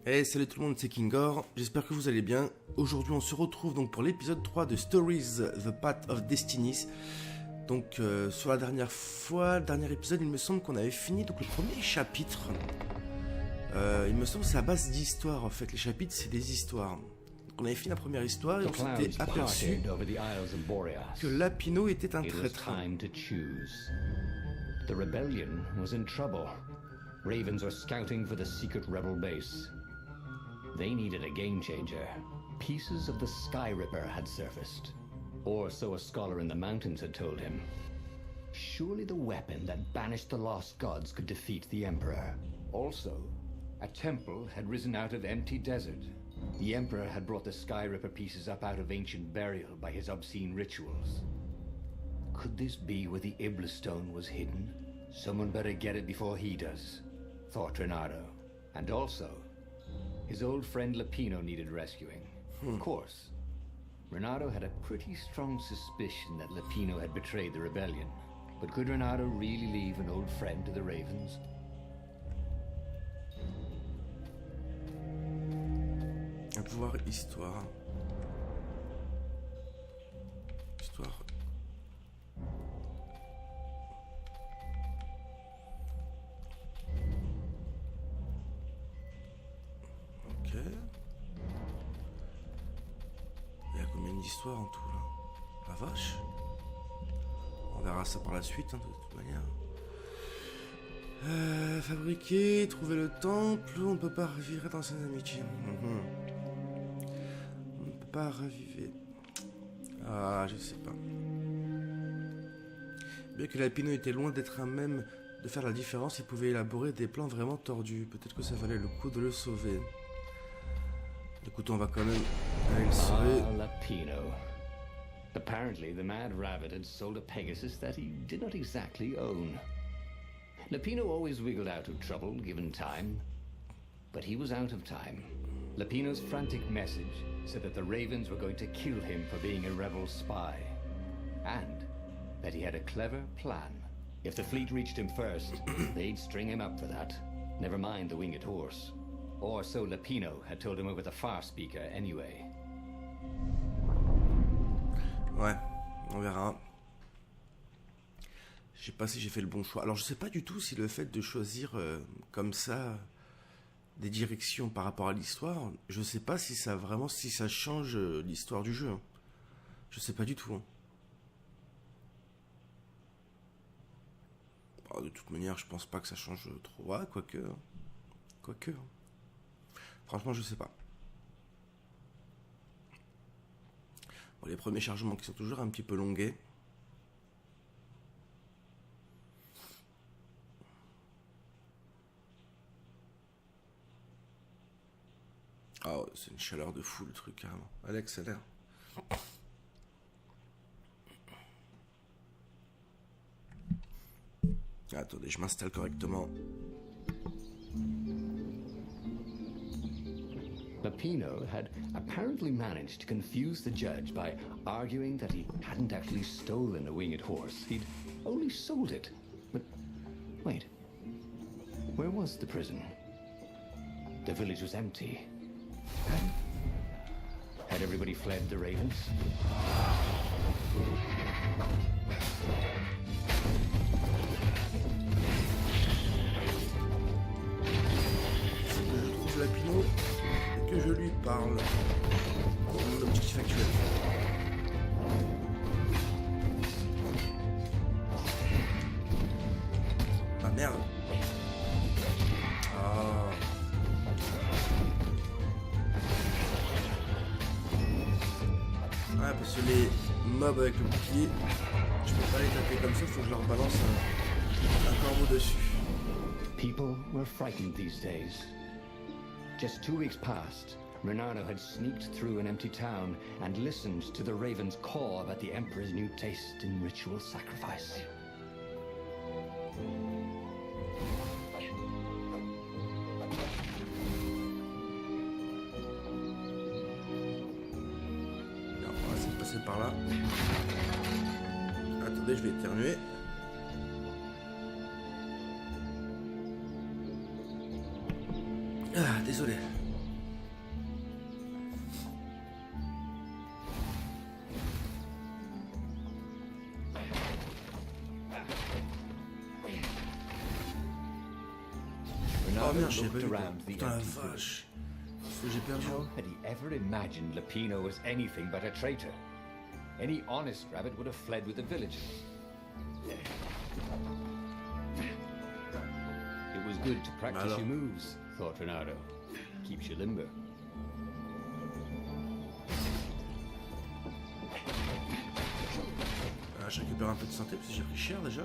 Hey, salut tout le monde, c'est Kingor, j'espère que vous allez bien. Aujourd'hui on se retrouve donc pour l'épisode 3 de Stories, The Path of Destinies. Donc sur la dernière fois, le dernier épisode, il me semble qu'on avait fini donc le premier chapitre. Il me semble que c'est à base d'histoires en fait, les chapitres c'est des histoires. Donc, on avait fini la première histoire et on s'était aperçu que Lapino était un traître. The rebellion was in trouble. Ravens were scouting for the secret rebel base. They needed a game changer. Pieces of the Sky Ripper had surfaced. Or so a scholar in the mountains had told him. Surely the weapon that banished the lost gods could defeat the Emperor. Also, a temple had risen out of empty desert. The Emperor had brought the Sky Ripper pieces up out of ancient burial by his obscene rituals. Could this be where the Iblis stone was hidden? Someone better get it before he does, thought Renato. And also, his old friend Lapino needed rescuing. Of course, Renato had a pretty strong suspicion that Lapino had betrayed the rebellion. But could Renato really leave an old friend to the Ravens? Un pouvoir histoire. Histoire. Ok. Il y a combien d'histoires en tout là? La vache. On verra ça par la suite hein, de toute manière. Fabriquer, trouver le temple, on ne peut pas revivre d'anciennes amitiés. On ne peut pas revivre. Ah, je sais pas. Bien que Lapino était loin d'être à même de faire la différence, il pouvait élaborer des plans vraiment tordus. Peut-être que ça valait le coup de le sauver. Écoute, on va quand même aller le sauver. Ah, Lapino. Apparently, the mad rabbit had sold a Pegasus that he did not exactly own. Lapino always wiggled out of trouble, given time. But he was out of time. Lapino's frantic message said that the Ravens were going to kill him for being a rebel spy. And that he had a clever plan. If the fleet reached him first, they'd string him up for that. Never mind the winged horse. Or so Lapino had told him over the far speaker anyway. Ouais, on verra. Je sais pas si j'ai fait le bon choix. Alors je sais pas du tout si le fait de choisir comme ça des directions par rapport à l'histoire, je sais pas si ça vraiment si ça change l'histoire du jeu. Hein. Je sais pas du tout. Hein. Bon, de toute manière, je pense pas que ça change trop. Ouais, quoique. Hein. Quoique. Hein. Franchement, je sais pas. Bon, les premiers chargements qui sont toujours un petit peu longués. Ah, oh, c'est une chaleur de fou le truc, carrément. Alex, ça a l'air. Attendez, je m'installe correctement. Lapino had apparently managed to confuse the judge by arguing that he hadn't actually stolen the winged horse. He'd only sold it. But wait, where was the prison? The village was empty. Had everybody fled the Ravens? C'est que je trouve Lapino et que je lui parle. C'est mon objectif actuel. Ah merde. Ah. Ouais, parce que les mobs avec le bouclier, je peux pas les taper comme ça, faut que je leur balance un corbeau dessus. People were frightened these days. Just 2 weeks past, Renato had sneaked through an empty town and listened to the Ravens caw about the Emperor's new taste in ritual sacrifice. Par là. Attendez, je vais éternuer. Ah, désolé. merde, j'ai pas looked vu. around the Putain la empty village. vache. Qu'est-ce que j'ai perdu? How had he ever imagined Lapino was anything but a traitor? Any honest rabbit would have fled with the villagers. It was good to practice your moves, thought Renato. Keeps you limber. Ah, je récupère un peu de santé parce que j'ai pris cher déjà.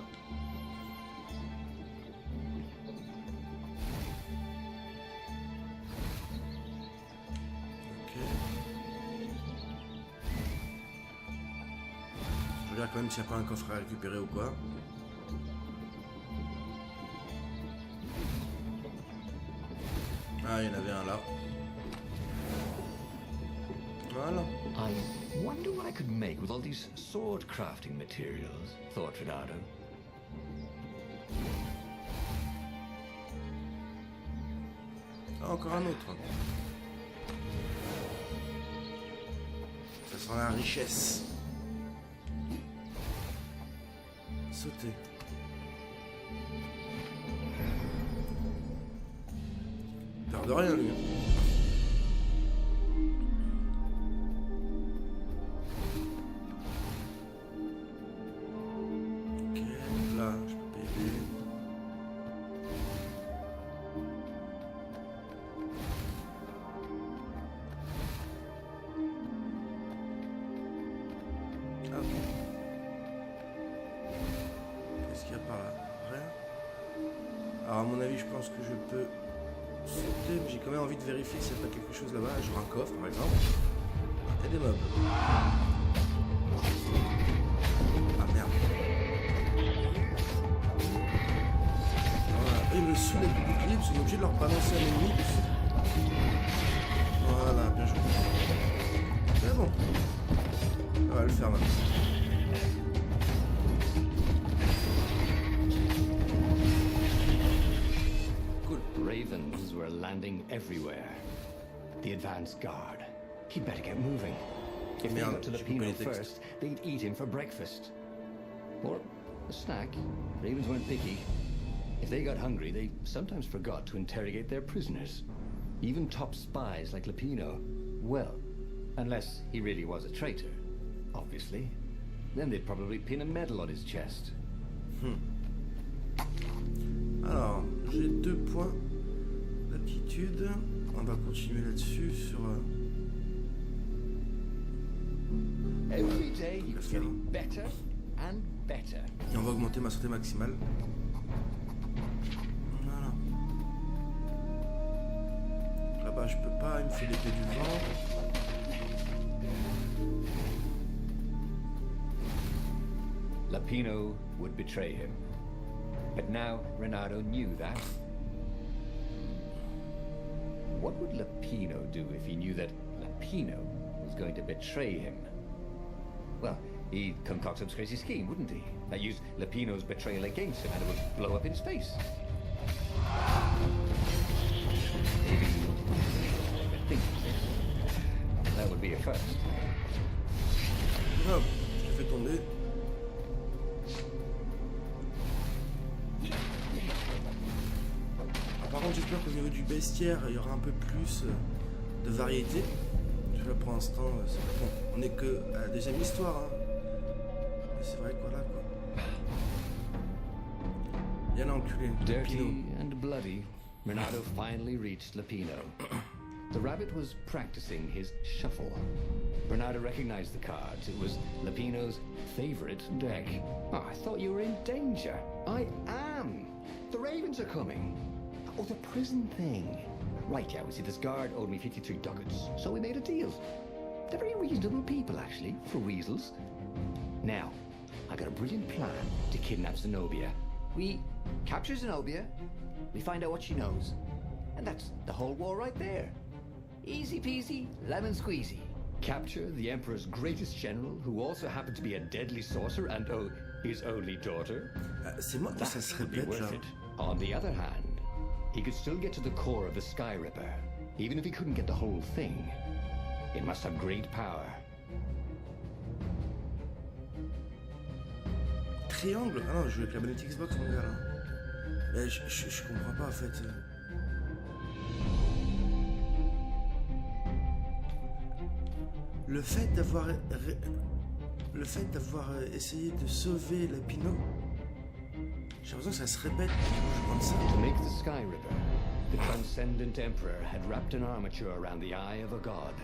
Ok. Je regarde quand même s'il n'y a pas un coffre à récupérer ou quoi. Ah, il y en avait un là. Voilà. I wonder what I could make with all these sword crafting materials, thought Renato. Ah, encore un autre. Ça sent la richesse. Sauter. Peur de rien, lui. Ok, là, je peux payer. Ah, ok. Qu'est-ce qu'il y a par là? Rien. Alors, à mon avis, je pense que je peux sauter, mais j'ai quand même envie de vérifier s'il n'y a pas quelque chose là-bas, genre un coffre par exemple. Et des meubles. Ah merde. Voilà. Et me soulève du bouclier parce qu'on est obligé de leur balancer un ennemi dessus. Voilà, bien joué. C'est bon. On va le faire maintenant. Ravens were landing everywhere. The advance guard. He'd better get moving. If they got to Lapino first, they'd eat him for breakfast. Or a snack. Ravens weren't picky. If they got hungry, they sometimes forgot to interrogate their prisoners. Even top spies like Lapino. Well, unless he really was a traitor, obviously. Then they'd probably pin a medal on his chest. Alors, j'ai 2 points d'aptitude. On va continuer là-dessus sur... Every day he was getting better and better. Et on va augmenter ma santé maximale. Voilà. Là-bas, je peux pas, il me faut l'épée du vent. Lapino would betray him. But now Renato knew that. What would Lapino do if he knew that Lapino was going to betray him? Well, he'd concoct some crazy scheme, wouldn't he? That used Lapino's betrayal against him and it would blow up in space. Maybe think that would be a first. Hop, je l'ai fait tomber. Par contre, j'espère qu'au niveau du bestiaire, il y aura un peu plus de variété. Là, pour l'instant, bon, on n'est que à la deuxième histoire. Hein. Mais c'est vrai que voilà quoi. Viens là, enculé. Dirty and bloody, Renato finally reached Lapino. The rabbit was practicing his shuffle. Renato recognized the cards. It was Lapino's favorite deck. Oh, I thought you were in danger. I am. The ravens are coming. Oh, the prison thing. Right, yeah, we see this guard owed me 53 ducats, so we made a deal. They're very reasonable people, actually, for weasels. Now, I got a brilliant plan to kidnap Zenobia. We capture Zenobia, we find out what she knows, and that's the whole war right there. Easy peasy, lemon squeezy. Capture the Emperor's greatest general, who also happened to be a deadly sorcerer and, oh, his only daughter. C'est moi que ça se répète là. On the other hand, he could still get to the core of the Sky Ripper, even if he couldn't get the whole thing. It must have great power. Triangle? Ah non, je joue avec la manette Xbox, mon gars là. Mais je comprends pas en fait. Le fait d'avoir essayé de sauver Lapino, j'ai l'impression que ça se répète. Je pense ça. To make the Sky Ripper, the Transcendent Emperor had wrapped an armature around the eye of a god.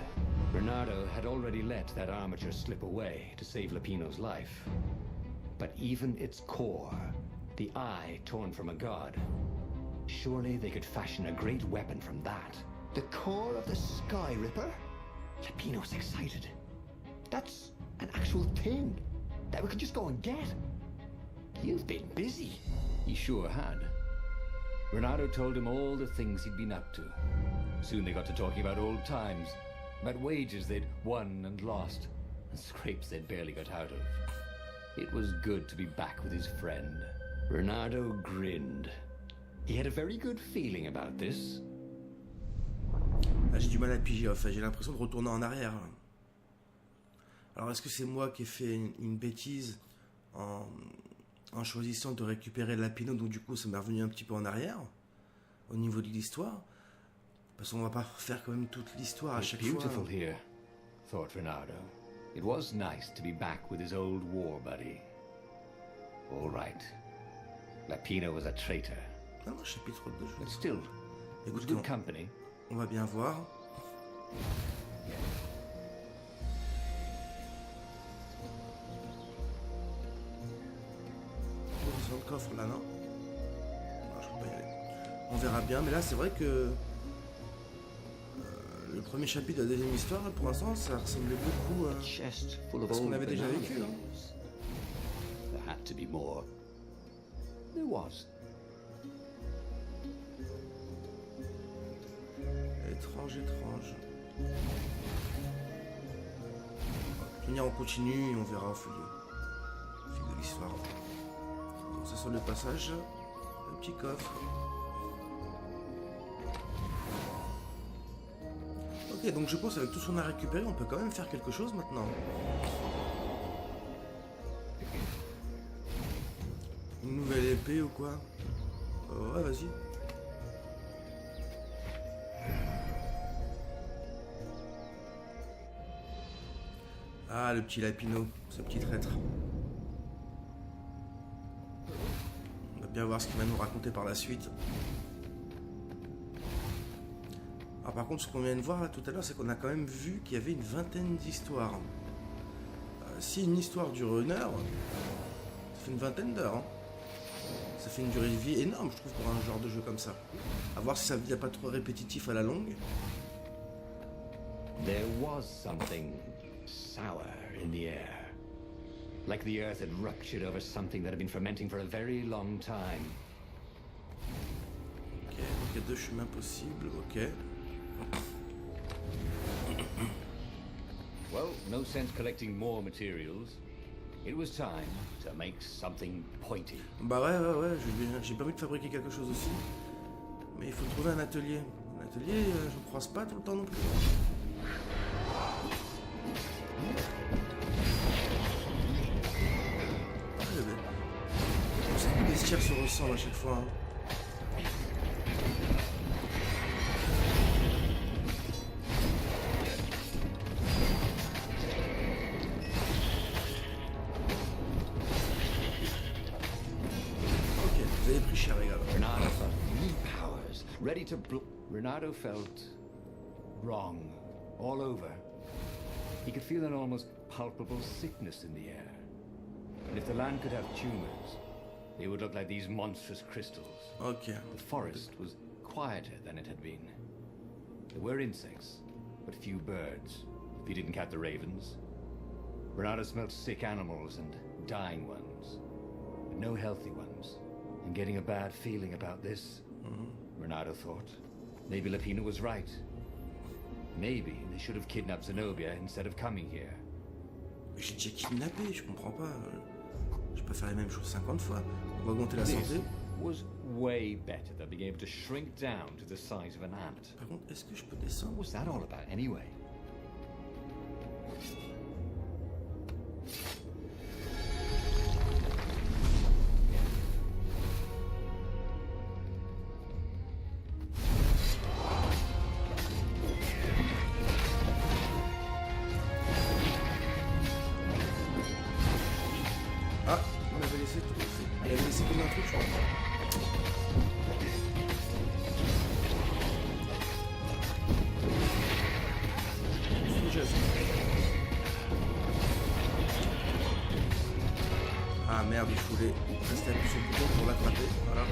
Bernardo had already let that armature slip away to save Lapino's life. But even its core, the eye torn from a god, surely they could fashion a great weapon from that. The core of the Sky Ripper? Lapino's excited. That's an actual thing that we could just go and get. You've been busy. He sure had. Bernardo told him all the things he'd been up to. Soon they got to talking about old times, about wages they'd won and lost, and scrapes they'd barely got out of. It was good to be back with his friend. Bernardo grinned. He had a very good feeling about this. Ah, j'ai du mal à piger, enfin j'ai l'impression de retourner en arrière. Alors est-ce que c'est moi qui ai fait une bêtise en choisissant de récupérer Lapino, donc du coup ça m'est revenu un petit peu en arrière au niveau de l'histoire, parce qu'on va pas faire quand même toute l'histoire à chaque fois. Beautiful here, thought Bernardo. It was nice to be back with his old war buddy. All right, Lapino was a traitor. Non, chapitre 2. But still, it was good company. On va bien voir. Dans le coffre là, non? Non, je peux pas y aller. On verra bien, mais là c'est vrai que le premier chapitre de la deuxième histoire, là, pour l'instant, ça ressemblait beaucoup à ce qu'on avait déjà vécu, non? There had to be more. There was. Étrange. Tenir, on continue et on verra au fil de l'histoire. Donc, ça sur le passage, le petit coffre. Ok, donc je pense avec tout ce qu'on a récupéré, on peut quand même faire quelque chose maintenant. Une nouvelle épée ou quoi? Ouais, vas-y. Ah, le petit Lapino, ce petit traître. On va bien voir ce qu'il va nous raconter par la suite. Alors par contre, ce qu'on vient de voir là tout à l'heure, c'est qu'on a quand même vu qu'il y avait une vingtaine d'histoires. Si une histoire dure 1 heure, ça fait une vingtaine d'heures. Hein. Ça fait une durée de vie énorme, je trouve, pour un genre de jeu comme ça. À voir si ça ne devient pas trop répétitif à la longue. There was something sour in the air. Like the earth had ruptured over something that had been fermenting for a very long time. Ok, donc il y a 2 chemins possibles, ok. Well, no sense collecting more materials. It was time to make something pointy. Bah ouais, j'ai pas envie de fabriquer quelque chose aussi. Mais il faut trouver un atelier. Un atelier, je ne croise pas tout le temps non plus. Les bestiaires se ressemblent à chaque fois. Hein. Ok, vous avez pris cher, les gars. Renato felt new powers, ready to Renato felt wrong all over. He could feel an almost palpable sickness in the air. And if the land could have tumors, they would look like these monstrous crystals. Ok. The forest was quieter than it had been. There were insects, but few birds, if you didn't count the ravens. Bernardo smelled sick animals and dying ones, but no healthy ones. And getting a bad feeling about this, Bernardo thought. Maybe Lapino was right. Maybe they should have kidnapped Zenobia instead of coming here. Mais j'ai déjà kidnappé, je comprends pas. Je peux faire les mêmes choses 50 fois. On va augmenter la santé. Was way better than being able to shrink down to the size of an ant. Par contre, est-ce que je peux descendre? What was that all about anyway? merde, il faut rester appuyé sur le bouton pour l'attraper. Voilà.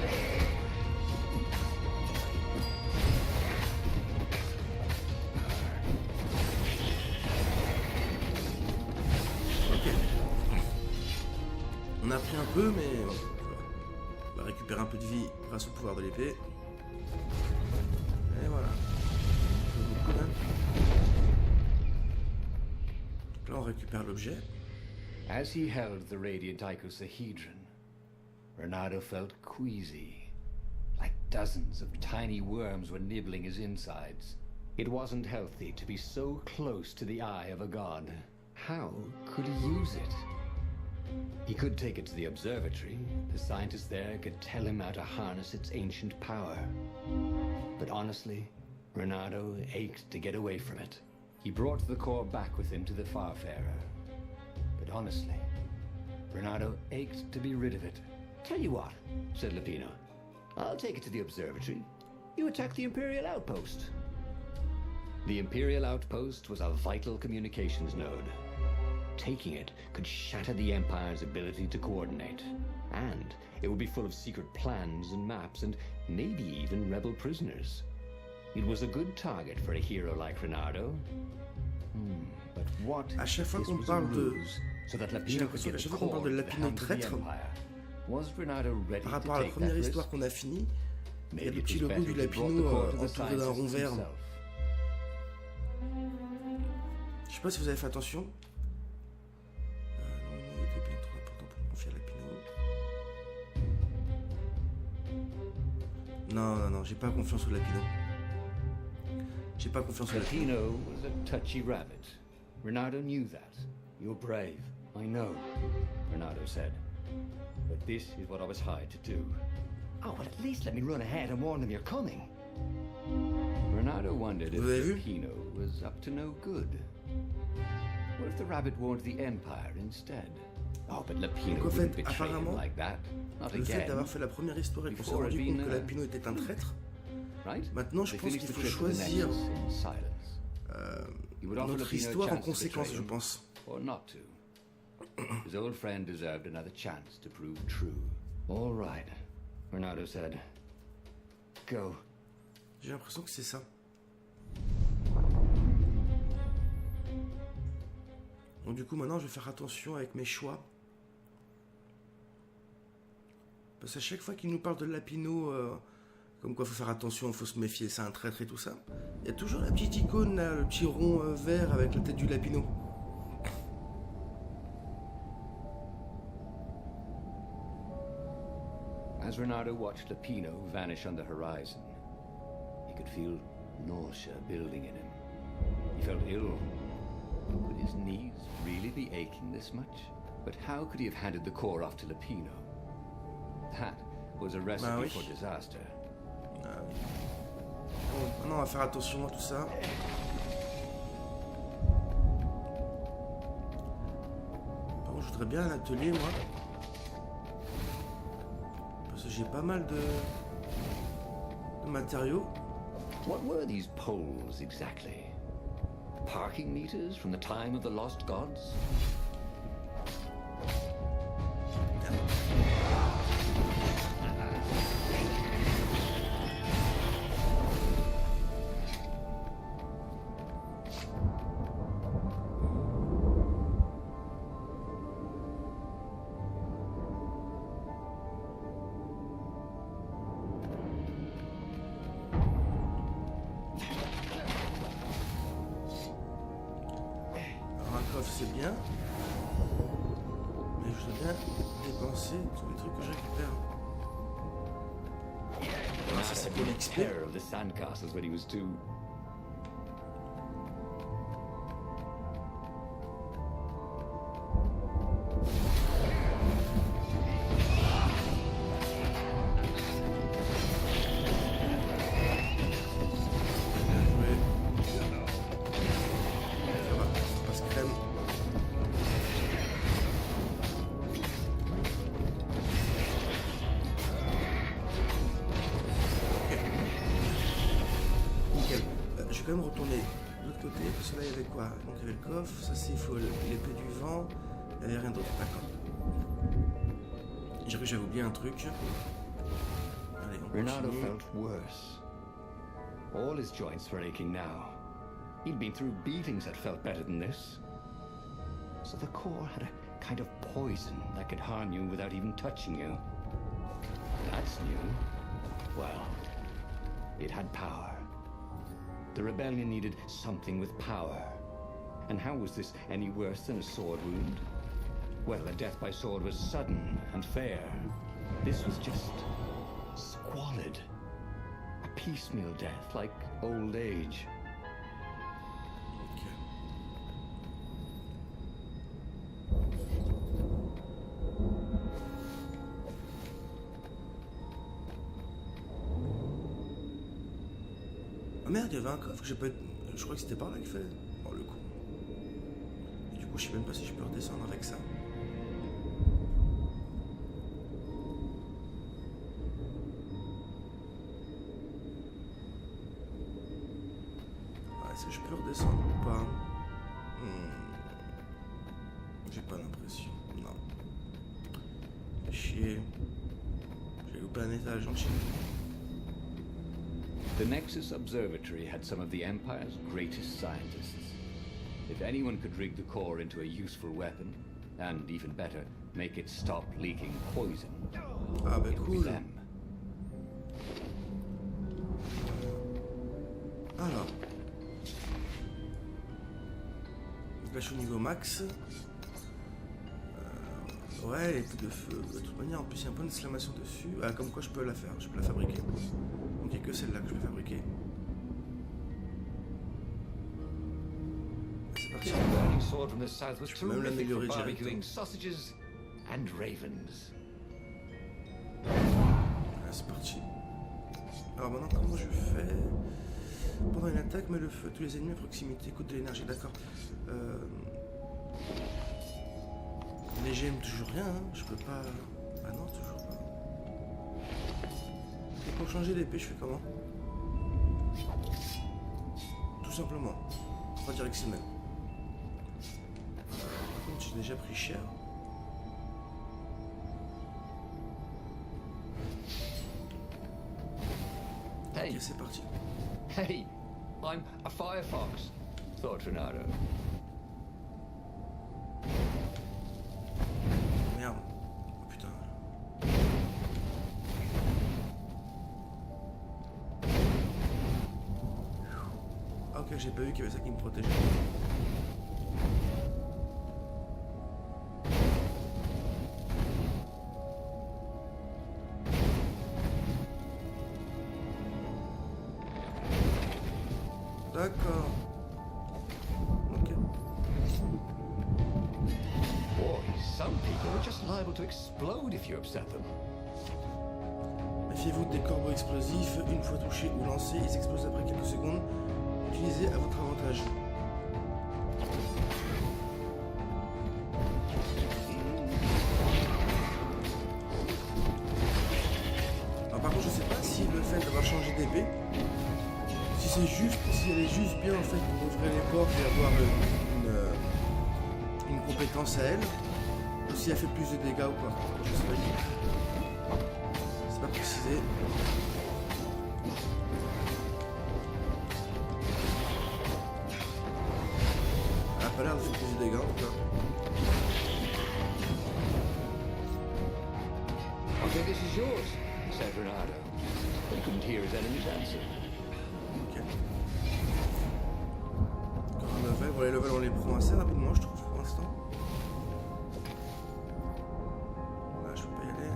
Ok. On a pris un peu, mais on va récupérer un peu de vie grâce au pouvoir de l'épée. Et voilà. Beaucoup, hein. Donc là, on récupère l'objet. As he held the radiant icosahedron, Renato felt queasy, like dozens of tiny worms were nibbling his insides. It wasn't healthy to be so close to the eye of a god. How could he use it? He could take it to the observatory. The scientists there could tell him how to harness its ancient power. But honestly, Renato ached to get away from it. He brought the core back with him to the Farfarer. But honestly, Renato ached to be rid of it. Tell you what, said Lupino. I'll take it to the observatory. You attack the Imperial outpost. The Imperial outpost was a vital communications node. Taking it could shatter the Empire's ability to coordinate. And it would be full of secret plans and maps and maybe even rebel prisoners. It was a good target for a hero like Renato. But what à chaque fois qu'on parle de... J'ai l'impression qu'à chaque fois qu'on parle de Lapino traître, par rapport à la première histoire qu'on a finie, il y a le petit logo du Lapino entouré d'un rond vert. Je sais pas si vous avez fait attention. Non, il était bien trop important pour confier à Lapino. Non, j'ai pas confiance au Lapino. J'ai pas confiance au Lapino. Lapino was a touchy rabbit. Renato knew that. You're brave, I know, Renato said. But this is what I was hired to do. Oh, but at least let me run ahead and warn them you're coming. Renato wondered if Lapino was up to no good. What if the rabbit warned the Empire instead? Oh, but Lapino wouldn't betray him like that. Not le fait again. d'avoir fait la première histoire et qu'on s'est rendu compte que Lapino était un traître, maintenant je pense qu'il faut choisir notre histoire en conséquence, je pense. Or not to. His old friend deserved another chance to prove true. All right, Renato said. Go. J'ai l'impression que c'est ça. Donc du coup maintenant je vais faire attention avec mes choix. Parce qu'à chaque fois qu'il nous parle de Lapino, comme quoi il faut faire attention, il faut se méfier, c'est un traître et tout ça, il y a toujours la petite icône là, le petit rond vert avec la tête du Lapino. As Renato watched Lapino vanish on the horizon, he could feel nausea building in him. He felt ill. Could his knees really be aching this much? But how could he have handed the core off to Lapino? That was a recipe for disaster. Bon, maintenant on va faire attention à tout ça. Par contre, je voudrais bien un atelier, moi. Parce que j'ai pas mal de matériaux. What were these poles exactly? Parking meters from the time of the lost gods? C'est bien, mais je dois bien dépenser tous les trucs que je récupère. Alors ça c'est pour l'XP. Quand même retourner de l'autre côté, parce que là il y avait quoi? Donc il y avait le coffre, ça c'est il faut l'épée du vent, il n'y avait rien d'autre, d'accord. J'ai cru que j'avais oublié un truc. Allez, on Renato continue. felt worse. All his joints were aching now. He'd been through beatings that felt better than this. So the core had a kind of poison that could harm you without even touching you. That's new. Well, it had power. The rebellion needed something with power. And how was this any worse than a sword wound? Well, a death by sword was sudden and fair. This was just squalid. A piecemeal death, like old age. Ok. Ah merde, il y avait un coffre que j'ai pas... Je crois que c'était par là qu'il fallait... Oh le coup. Et du coup, je sais même pas si je peux redescendre avec ça. Ouais, est-ce que je peux redescendre ou pas? J'ai pas l'impression. Non. Fait chier. J'ai loupé un étage en Chine. The Nexus Observatory had some of the Empire's greatest scientists. If anyone could rig the core into a useful weapon, and even better, make it stop leaking poison, Ah bah it would be cool. them. Alors. Donc là je suis au niveau max. Ouais, les coups de feu. De toute manière, en plus il y a un point d'exclamation dessus. Ah, comme quoi je peux la faire, je peux la fabriquer. Donc il n'y a que celle-là que je peux fabriquer. C'est parti. The burning sword from the south was Je peux même terrific for l'améliorer barbecuing directement. sausages and ravens. Ah, c'est parti. Alors maintenant, comment je fais? Pendant une attaque, mets le feu. Tous les ennemis à proximité coûtent de l'énergie, d'accord. Les gemmes, toujours rien, hein. Je peux pas... Ah non, toujours pas. Et pour changer d'épée, je fais comment? Tout simplement. Pas dire que c'est le même. Par contre, j'ai déjà pris cher. Hey, Ok, c'est parti. hey, I'm a firefox, thought Renato. Merde. Oh putain. Ah, ok, j'ai pas vu qu'il y avait ça qui me protégeait. D'accord. Ok. Boy, some people are just liable to explode if you upset them. Méfiez-vous des corbeaux explosifs. Une fois touchés ou lancés, ils explosent après quelques secondes. Utilisez à votre avantage. Alors, par contre, je sais pas si le fait d'avoir changé d'épée, si c'est juste, si elle est juste bien en fait pour ouvrir les portes et avoir une compétence à elle, ou si elle fait plus de dégâts ou pas. Je sais pas du tout. C'est pas précisé. Elle a pas l'air de faire plus de dégâts en tout cas. Okay, this is yours, said Renato. But he couldn't hear his enemy's answer. Ok. Encore un level. Bon, les levels on les prend assez rapidement je trouve pour l'instant. Là je peux pas y aller.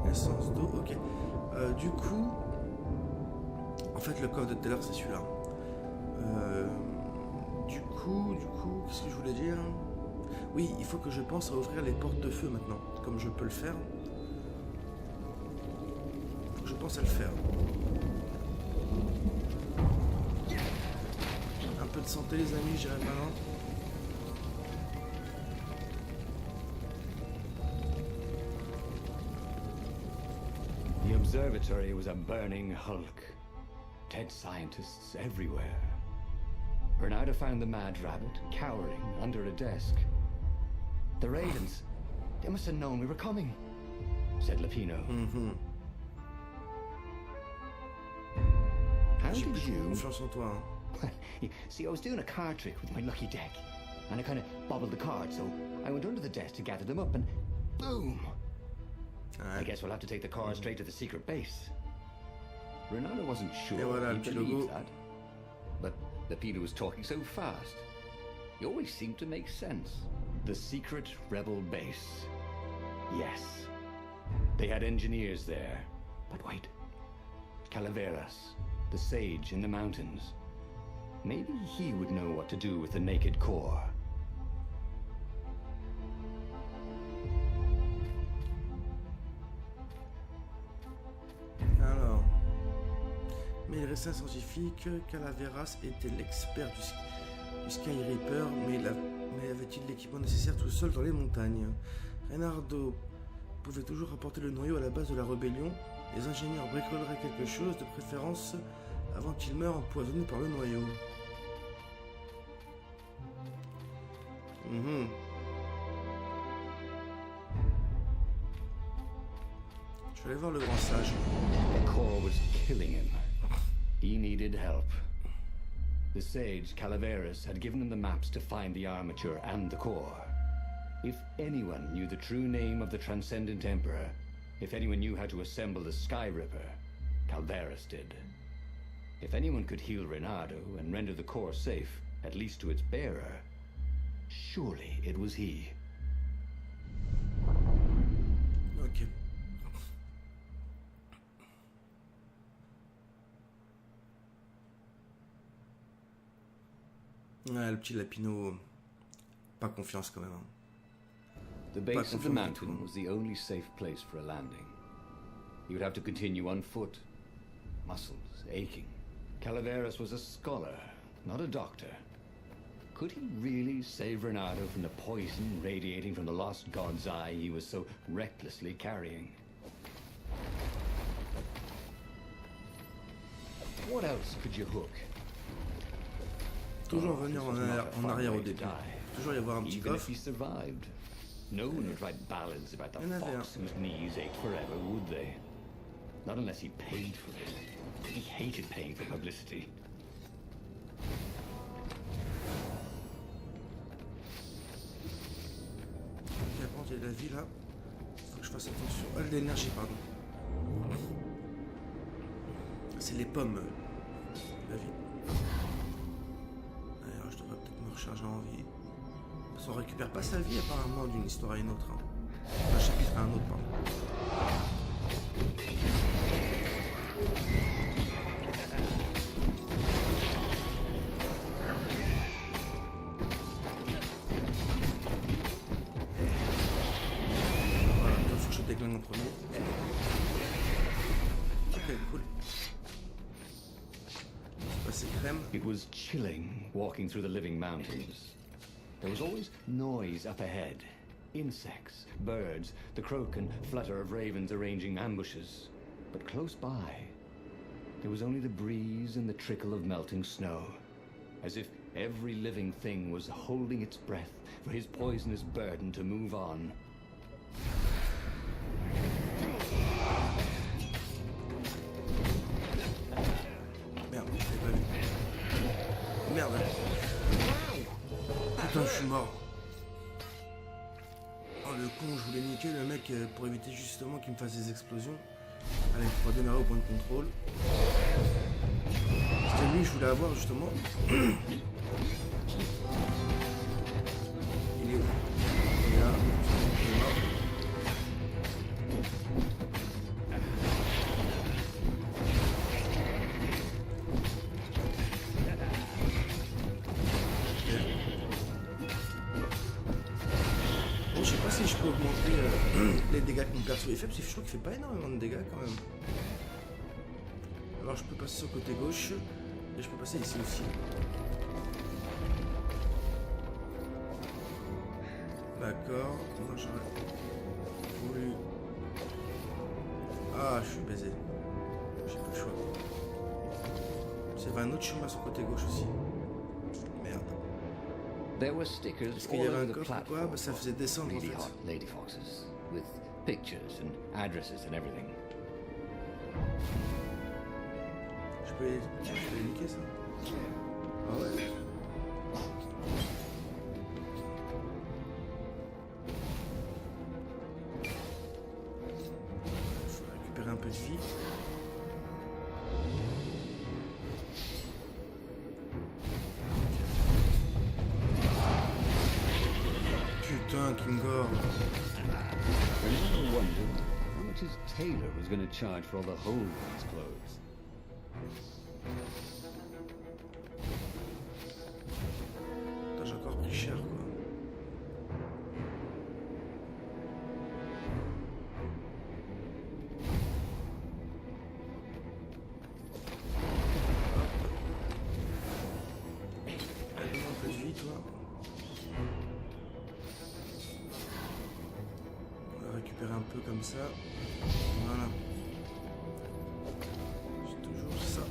Non. Essence d'eau, ok. Du coup, en fait le coffre de tout à l'heure c'est celui-là. Du coup, qu'est-ce que je voulais dire? Oui, il faut que je pense à ouvrir les portes de feu maintenant, comme je peux le faire. Faut que je pense à le faire. Un peu de santé les amis, j'irai maintenant. The observatory was a burning hulk. Dead scientists everywhere. Bernardo found the mad rabbit cowering under a desk. The ravens, they must have known we were coming, said Lapino. How J'ai did plus you... confiance en toi. Hein. See, I was doing a card trick with my lucky deck, and I kind of bobbled the cards, so I went under the desk to gather them up, and boom! I guess we'll have to take the car straight to the secret base. Renato wasn't sure voilà, he le petit believed logo. that, but Lapino was talking so fast. He always seemed to make sense. The secret rebel base. Yes. They had engineers there. But wait. Calaveras, the sage in the mountains. Maybe he would know what to do with the naked core. Alors, mais il restait un scientifique. Calaveras était l'expert du Sky Reaper, mais avait-il l'équipement nécessaire tout seul dans les montagnes? Reynardo pouvait toujours apporter le noyau à la base de la rébellion. Les ingénieurs bricoleraient quelque chose, de préférence avant qu'il meure empoisonné par le noyau. Je vais aller voir le grand sage. The core was killing him. He needed help. The sage, Calaveras, had given him the maps to find the armature and the core. If anyone knew the true name of the Transcendent Emperor, if anyone knew how to assemble the Sky Ripper, Calaveras did. If anyone could heal Reynardo and render the core safe, at least to its bearer, surely it was he. Ok. Ouais, le petit Lapino, pas confiance quand même. Hein. The base of the mountain was the only safe place for a landing. He would have to continue on foot, muscles aching. Calaveras was a scholar, not a doctor. Could he really save Reynardo from the poison radiating from the lost god's eye he was so recklessly carrying? What else could you hook? Toujours revenir en arrière au début. Toujours y avoir un petit Even if coffre. he survived, no one would write ballads about the Il y en avait fox whose knees ached forever, would they? Not unless he paid for it. He hated paying for publicity. Ok, après il y a la vie là. Faut que je fasse attention. Ah, l'énergie, pardon. C'est les pommes. La vie. Alors je devrais peut-être me recharger en vie. Parce qu'on récupère pas sa vie apparemment d'une histoire à une autre. Hein. D'un chapitre à un autre, pardon. Voilà, il faut que je déglingue en premier. Ok, cool. C'est passé crème. It was chilling walking through the living mountains. There was always noise up ahead. Insects, birds, the croak and flutter of ravens arranging ambushes. But close by, there was only the breeze and the trickle of melting snow, as if every living thing was holding its breath for his poisonous burden to move on. Merde, je l'ai pas vu. Merde. Putain, je suis mort. Oh le con, je voulais niquer le mec pour éviter justement qu'il me fasse des explosions. Allez, on va démarrer au point de contrôle. C'était lui que je voulais avoir justement. Il est où? Il est là. Il est mort. Bon, je sais pas si je peux augmenter les dégâts que mon perso fait, parce que je trouve qu'il fait pas énormément de dégâts quand même. Alors je peux passer sur le côté gauche, et je peux passer ici aussi. D'accord, moi j'aurais voulu... Ah, je suis baisé. J'ai pas le choix. C'est un autre chemin sur le côté gauche aussi. There were stickers Est-ce qu'il all y avait over un the coffre ou quoi? platform. Bah, ça faisait descendre en Really fait. hot lady foxes with pictures and addresses and everything. Je peux les niquer ça? Ah ouais. Faut récupérer un peu de vie. Putain, Kingor. I never wondered how much his tailor was going to charge for all the holes in his clothes. Putain, j'ai encore pris cher quoi. Donne-moi un peu de vie toi. On va récupérer un peu comme ça. Voilà. C'est toujours ça.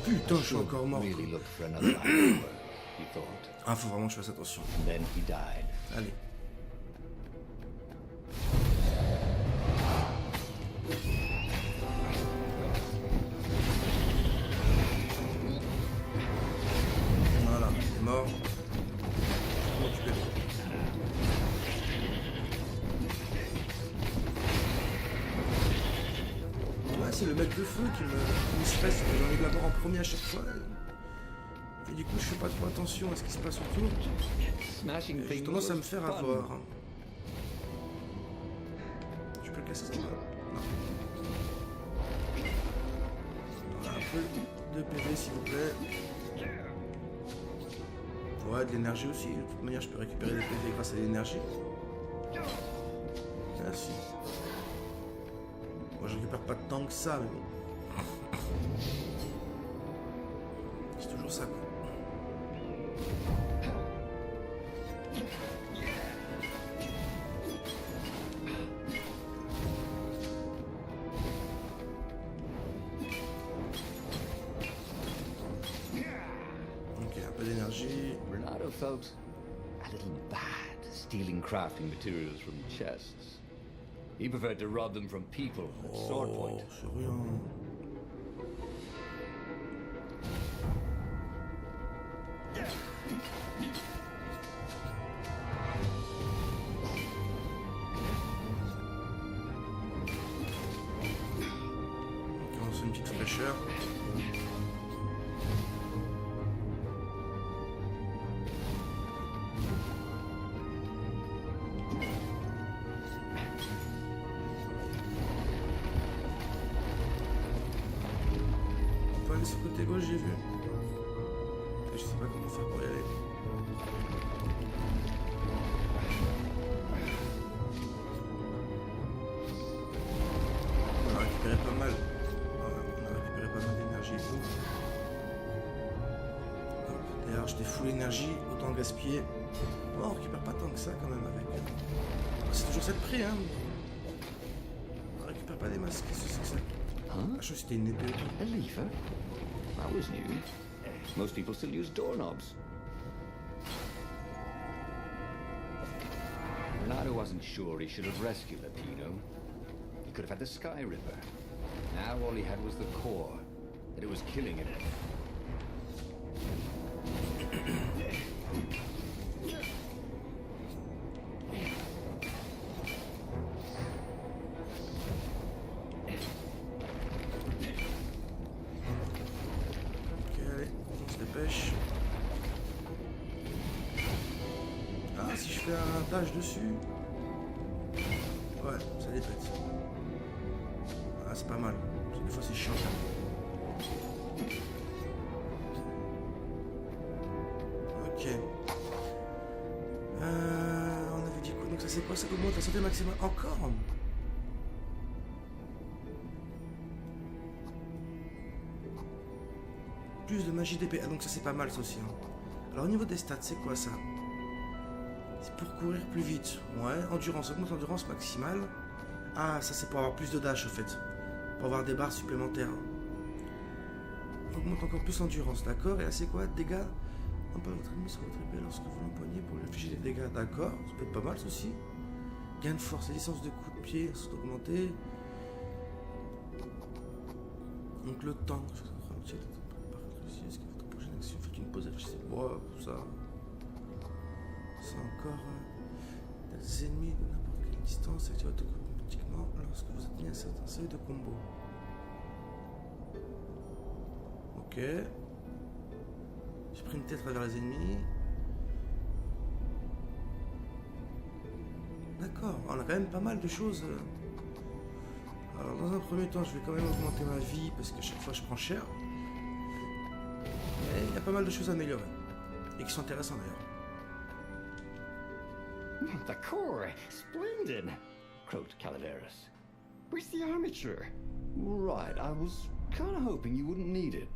Putain, je suis encore mort. Really look for another hour, he thought. Ah, faut vraiment que je fasse attention. And then he died. Allez. Voilà, il est mort. Je vais m'occuper de lui. Ouais, c'est le mec de feu qui me stresse. J'ai envie de l'avoir en premier à chaque fois. Et du coup, je fais pas trop attention à ce qui se passe autour. Smashing J'ai things tendance à me was faire fun. avoir. Je peux le casser ça? Non. Voilà, un peu de PV s'il vous plaît. Ouais, de l'énergie aussi. De toute manière, je peux récupérer des PV grâce à l'énergie. Merci. Moi, je récupère pas tant que ça, mais bon. C'est toujours ça, quoi. Ok, un peu d'énergie. Renato felt a little bad stealing crafting materials from chests. He preferred to rob them from people at sword Oh, point. c'est rien. Ok, on se fait une petite fraîcheur. On peut aller sur le côté gauche, j'ai vu. Je sais pas comment faire pour y aller. On a récupéré pas mal. On a récupéré pas mal d'énergie et tout. Hop, d'ailleurs, j'étais full énergie, autant gaspiller. Oh, on récupère pas tant que ça quand même avec. C'est toujours ça de prix, hein. On récupère pas des masques, qu'est-ce que c'est que ça? Huh? Ah, je crois que c'était une épée. A lever? That was new. Most people still use doorknobs. Renato wasn't sure he should have rescued Lapino. He could have had the Sky Ripper. Now all he had was the core, that it was killing him. Ok, allez, on se dépêche. Ah, si je fais un dash dessus. Ouais, ça dépète. Ah, c'est pas mal. Des fois, c'est chiant. Ok. On avait dit quoi? Donc, ça c'est quoi? Ça augmente la santé maximale. Encore? Plus de magie d'épée. Ah, donc ça c'est pas mal ça aussi. Hein. Alors au niveau des stats, c'est quoi ça? C'est pour courir plus vite. Ouais, endurance, augmente l'endurance maximale. Ah, ça c'est pour avoir plus de dash au fait. Pour avoir des barres supplémentaires. Augmente encore plus l'endurance, d'accord. Et là c'est quoi? Dégâts. Un peu votre ennemi sur votre épée lorsque vous l'empoignez pour lui infliger des dégâts, d'accord. Ça peut être pas mal ceci. Gain de force et distance de coup de pied sont augmentés. Donc le temps. Est-ce que votre prochaine action fait une pause affichée? Bon, ça. C'est encore des ennemis de n'importe quelle distance activez automatiquement lorsque vous atteignez un certain seuil de combo. Ok. J'ai pris une tête à travers les ennemis. D'accord, on a quand même pas mal de choses. Alors dans un premier temps, je vais quand même augmenter ma vie parce que chaque fois je prends cher. Mais il y a pas mal de choses à améliorer. Et qui sont intéressantes d'ailleurs. The core, splendid, croaked Calaveras. Where's the armature? Right, I was kind of hoping you wouldn't need it.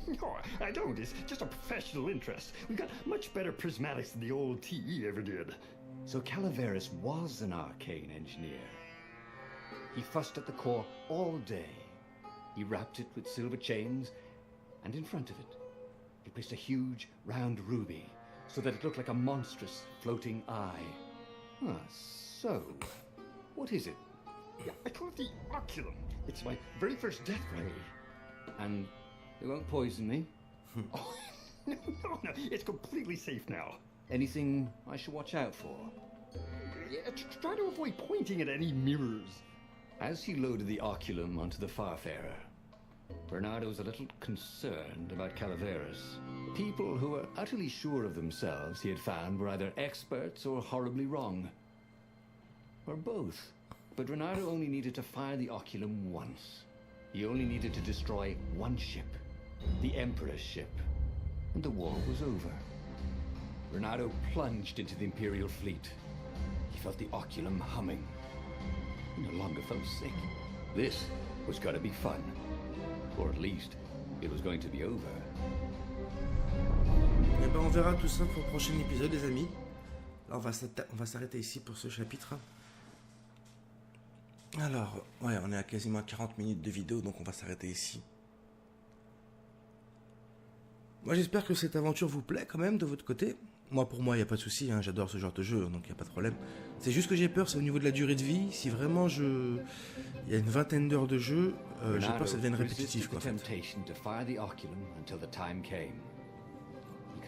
No, I don't. It's just a professional interest. We've got much better prismatics than the old TE ever did. So Calaveras was an arcane engineer. He fussed at the core all day. He wrapped it with silver chains, and in front of it, he placed a huge round ruby, so that it looked like a monstrous floating eye. Ah, so, what is it? Yeah, I call it the oculum. It's my very first death ray. And it won't poison me? Oh, no, it's completely safe now. Anything I should watch out for? Yeah, try to avoid pointing at any mirrors. As he loaded the oculum onto the Farfarer, Bernardo was a little concerned about Calaveras. People who were utterly sure of themselves, he had found, were either experts or horribly wrong. Or both. But Bernardo only needed to fire the oculum once. He only needed to destroy one ship, the Emperor's ship, and the war was over. Bernardo plunged into the Imperial fleet. He felt the oculum humming. He no longer felt sick. This was going to be fun. Or at least, it was going to be over. Et ben on verra tout ça pour le prochain épisode, les amis. Là, on va s'arrêter ici pour ce chapitre. Alors, ouais, on est à quasiment 40 minutes de vidéo, donc on va s'arrêter ici. Moi, j'espère que cette aventure vous plaît quand même de votre côté. Moi, pour moi, il n'y a pas de souci, hein, j'adore ce genre de jeu, donc il n'y a pas de problème. C'est juste que j'ai peur, c'est au niveau de la durée de vie. Si vraiment il y a une vingtaine d'heures de jeu, j'ai peur que ça devienne répétitif, quoi.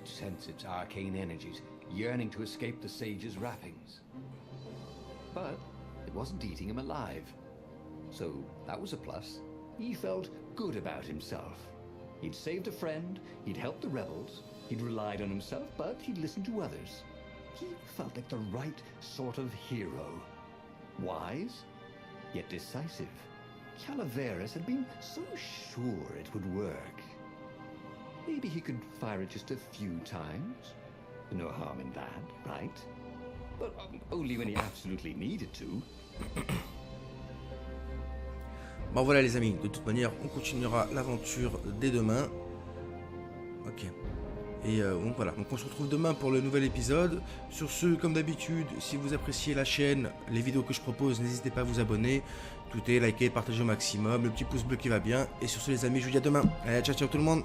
Sense its arcane energies yearning to escape the sage's wrappings. But it wasn't eating him alive. So that was a plus. He felt good about himself. He'd saved a friend, he'd helped the rebels, he'd relied on himself, but he'd listened to others. He felt like the right sort of hero. Wise, yet decisive. Calaveras had been so sure it would work. Maybe he could fire it just a few times. No harm in that, right? But only when he absolutely needed to. Bon voilà les amis, de toute manière, on continuera l'aventure dès demain. Ok. Et donc voilà, donc on se retrouve demain pour le nouvel épisode. Sur ce, comme d'habitude, si vous appréciez la chaîne, les vidéos que je propose, n'hésitez pas à vous abonner. Tweeter, liker, partager au maximum, le petit pouce bleu qui va bien. Et sur ce les amis, je vous dis à demain. Allez, ciao ciao tout le monde.